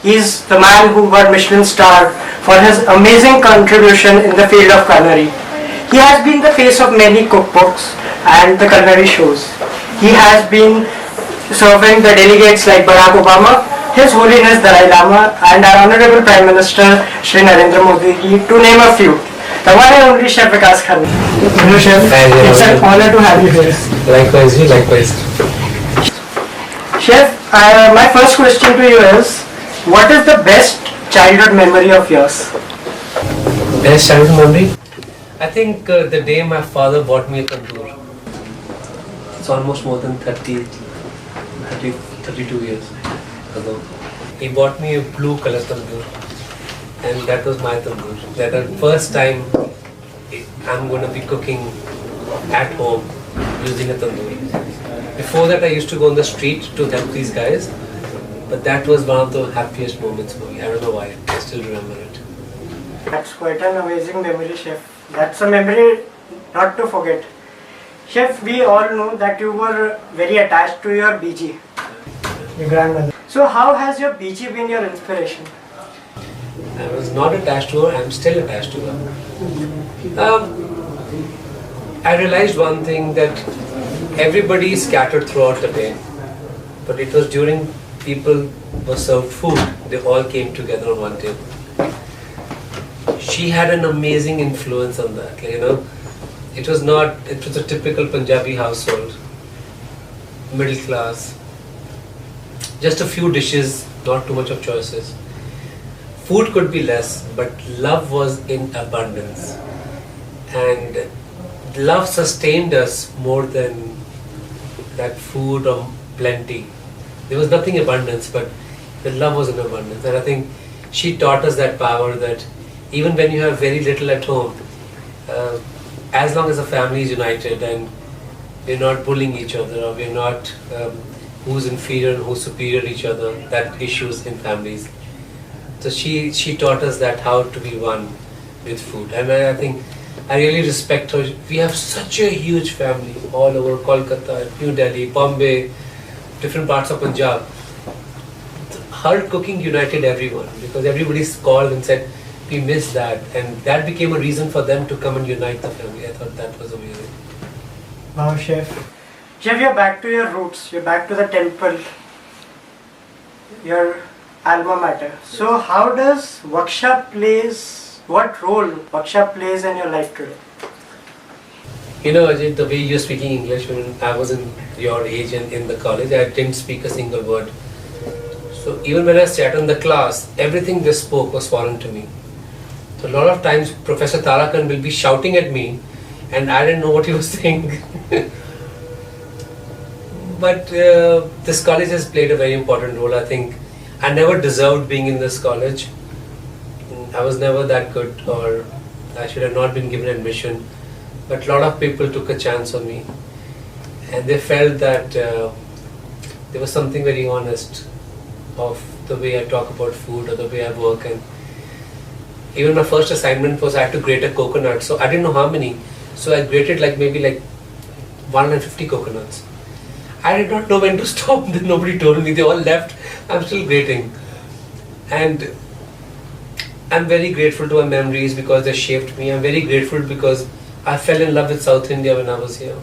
He's the man who got Michelin Star for his amazing contribution in the field of culinary. He has been the face of many cookbooks and the culinary shows. He has been serving the delegates like Barack Obama, His Holiness Dalai Lama, and our Honorable Prime Minister Shri Narendra Modi, to name a few. The one and only Chef Vikas Khanna. Hello Chef, it's an honor to have you here. Likewise, likewise. Chef, my first question to you is, what is the best childhood memory of yours? Best childhood memory? I think the day my father bought me a tandoor. It's almost more than 32 years ago. He bought me a blue color tandoor. And that was my tandoor. That was the first time I'm going to be cooking at home using a tandoor. Before that I used to go on the street to help these guys. But that was one of the happiest moments for me. I don't know why. I still remember it. That's quite an amazing memory, Chef. That's a memory not to forget. Chef, we all know that you were very attached to your BG, your grandmother. So how has your BG been your inspiration? I was not attached to her, I'm still attached to her. I realized one thing, that everybody is scattered throughout the day, but it was during people were served food, they all came together on one table. She had an amazing influence on that, it was a typical Punjabi household, middle class, just a few dishes, not too much of choices. Food could be less, but love was in abundance. And love sustained us more than that food or plenty. There was nothing abundance, but the love was in abundance. And I think she taught us that power, that even when you have very little at home, as long as the family is united and we're not bullying each other, or we're not who's inferior and who's superior to each other, that issues in families. So she taught us that how to be one with food, and I think I really respect her. We have such a huge family all over Kolkata, New Delhi, Bombay, different parts of Punjab. Her cooking united everyone, because everybody called and said we miss that, and that became a reason for them to come and unite the family. I thought that was amazing. Wow, Chef. Chef, you're back to your roots. You're back to the temple. Your alma mater. So how does what role workshop plays in your life today? Ajay, the way you're speaking English, when I was in your age and in the college, I didn't speak a single word. So even when I sat in the class, everything they spoke was foreign to me. So a lot of times Professor Tarakan will be shouting at me and I didn't know what he was saying. But this college has played a very important role. I think I never deserved being in this college. I was never that good, or I should have not been given admission. But a lot of people took a chance on me, and they felt that there was something very honest of the way I talk about food or the way I work. And even my first assignment was I had to grate a coconut. So I didn't know how many. So I grated maybe 150 coconuts. I did not know when to stop. Then nobody told me. They all left. I'm still grating. And I'm very grateful to my memories because they shaped me. I'm very grateful because I fell in love with South India when I was here.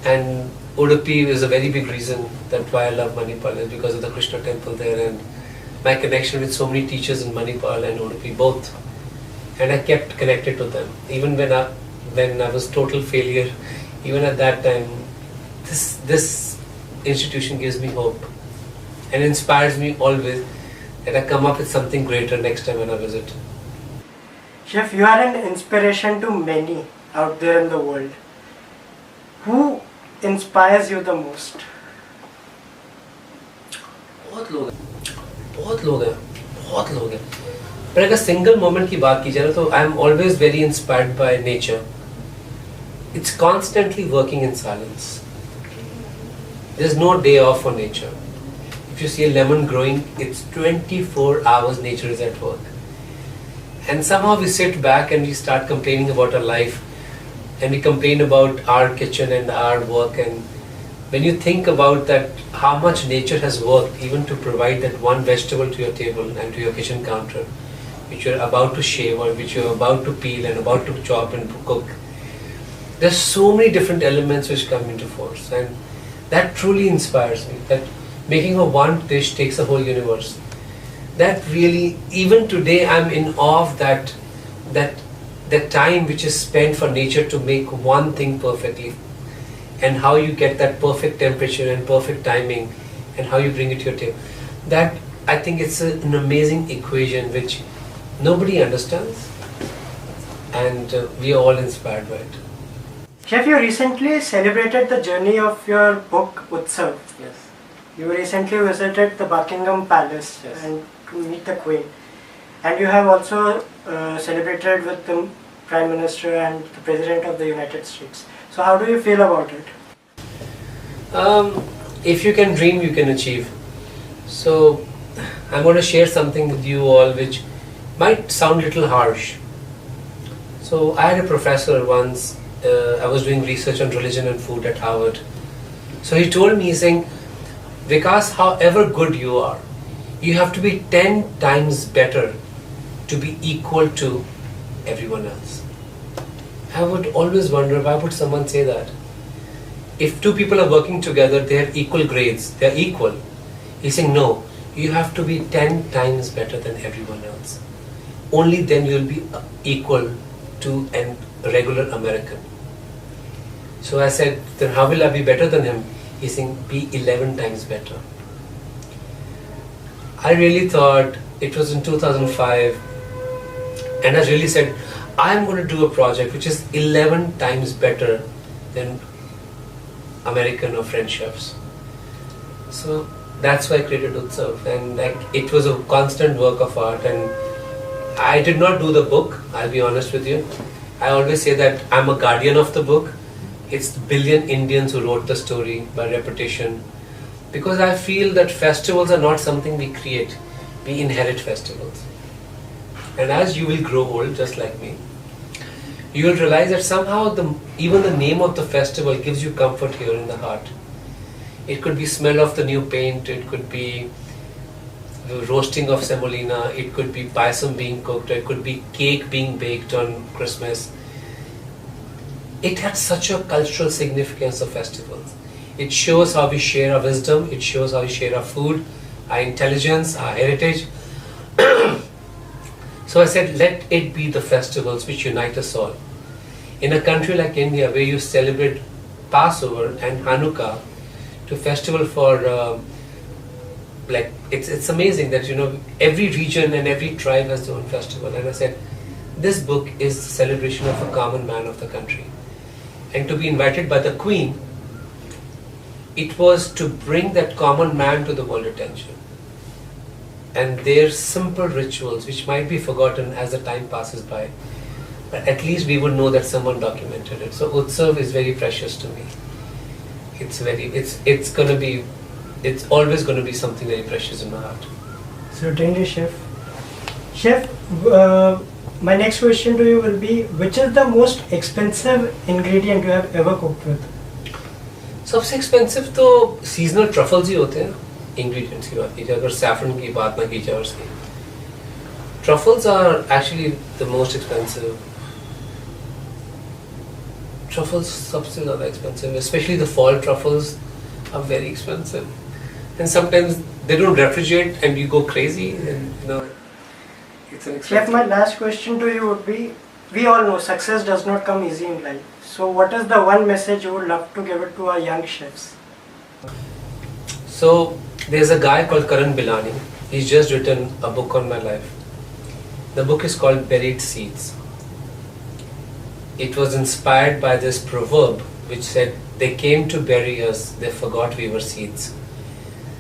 And Udupi is a very big reason that why I love Manipal, is because of the Krishna temple there and my connection with so many teachers in Manipal and Udupi both. And I kept connected to them. Even when I was total failure, even at that time, this institution gives me hope and inspires me always that I come up with something greater next time when I visit. Chef, you are an inspiration to many out there in the world. Who inspires you the most? बहुत लोग हैं पर अगर single moment की बात की जाए ना, तो I am always very inspired by nature. It's constantly working in silence. There's no day off for nature. If you see a lemon growing, it's 24 hours nature is at work. And somehow we sit back and we start complaining about our life, and we complain about our kitchen and our work, and when you think about that, how much nature has worked even to provide that one vegetable to your table and to your kitchen counter, which you're about to shave or which you're about to peel and about to chop and cook. There's so many different elements which come into force, and that truly inspires me. That making a one dish takes a whole universe. That really, even today, I'm in awe of that time which is spent for nature to make one thing perfectly, and how you get that perfect temperature and perfect timing, and how you bring it to your table. That, I think it's an amazing equation which nobody understands, and we are all inspired by it. Chef, you recently celebrated the journey of your book UTSAV. Yes. You recently visited the Buckingham Palace Yes. and to meet the Queen. And you have also celebrated with the Prime Minister and the President of the United States. So how do you feel about it? If you can dream, you can achieve. So I'm going to share something with you all which might sound a little harsh. So I had a professor once, I was doing research on religion and food at Harvard. So he told me, saying, Vikas, however good you are, you have to be 10 times better to be equal to everyone else. I would always wonder, why would someone say that? If two people are working together, they have equal grades, they are equal. He's saying, no, you have to be 10 times better than everyone else. Only then you will be equal to a regular American. So I said, then how will I be better than him? He's saying, be 11 times better. I really thought, it was in 2005, and I really said, I'm going to do a project which is 11 times better than American or French chefs. So that's why I created UTSAV, and it was a constant work of art. And I did not do the book, I'll be honest with you. I always say that I'm a guardian of the book. It's the billion Indians who wrote the story by reputation. Because I feel that festivals are not something we create, we inherit festivals. And as you will grow old, just like me, you will realize that somehow even the name of the festival gives you comfort here in the heart. It could be smell of the new paint, it could be the roasting of semolina, it could be payasam being cooked, it could be cake being baked on Christmas. It had such a cultural significance of festivals. It shows how we share our wisdom, it shows how we share our food, our intelligence, our heritage. So I said, let it be the festivals which unite us all. In a country like India, where you celebrate Passover and Hanukkah, to festival for it's amazing that every region and every tribe has their own festival. And I said, this book is the celebration of a common man of the country. And to be invited by the Queen, it was to bring that common man to the world attention. And their simple rituals, which might be forgotten as the time passes by, but at least we would know that someone documented it. So UTSAV is very precious to me. It's always going to be something very precious in my heart. Certainly, Chef. Chef, my next question to you will be, which is the most expensive ingredient you have ever cooked with? सबसे expensive तो seasonal truffles ही होते हैं ingredients की बात की जाए अगर saffron की बात ना की जाए उसकी truffles are actually the most expensive truffles सबसे ज़्यादा expensive especially the fall truffles are very expensive and sometimes they don't refrigerate and you go crazy and it's an expensive. Chef, my last question to you would be, we all know success does not come easy in life. So what is the one message you would love to give it to our young chefs? So there's a guy called Karan Bilani. He's just written a book on my life. The book is called Buried Seeds. It was inspired by this proverb which said, they came to bury us, they forgot we were seeds.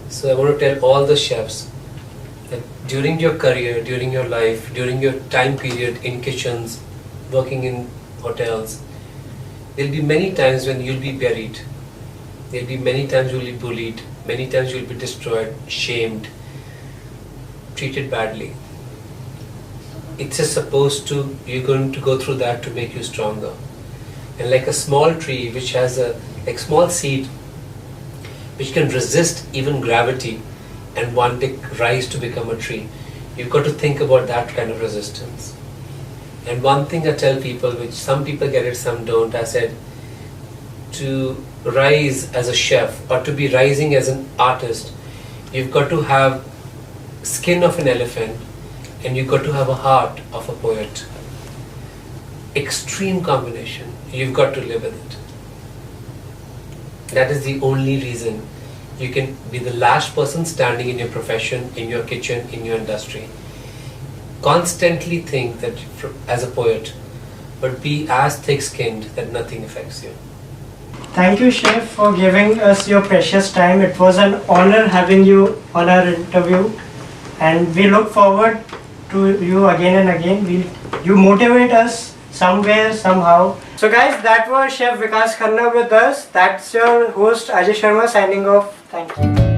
So I want to tell all the chefs that during your career, during your life, during your time period in kitchens, working in hotels, there'll be many times when you'll be buried. There'll be many times you'll be bullied, many times you'll be destroyed, shamed, treated badly. It's just you're going to go through that to make you stronger. And like a small tree which has a small seed which can resist even gravity and one day rise to become a tree. You've got to think about that kind of resistance. And one thing I tell people, which some people get it, some don't, I said, to rise as a chef or to be rising as an artist, you've got to have skin of an elephant and you've got to have a heart of a poet. Extreme combination. You've got to live with it. That is the only reason you can be the last person standing in your profession, in your kitchen, in your industry. Constantly think that as a poet, but be as thick-skinned that nothing affects you. Thank you, Chef, for giving us your precious time. It was an honor having you on our interview, and we look forward to you again and again. You motivate us somewhere, somehow. So guys, that was Chef Vikas Khanna with us. That's your host Ajai Sharma signing off. Thank you.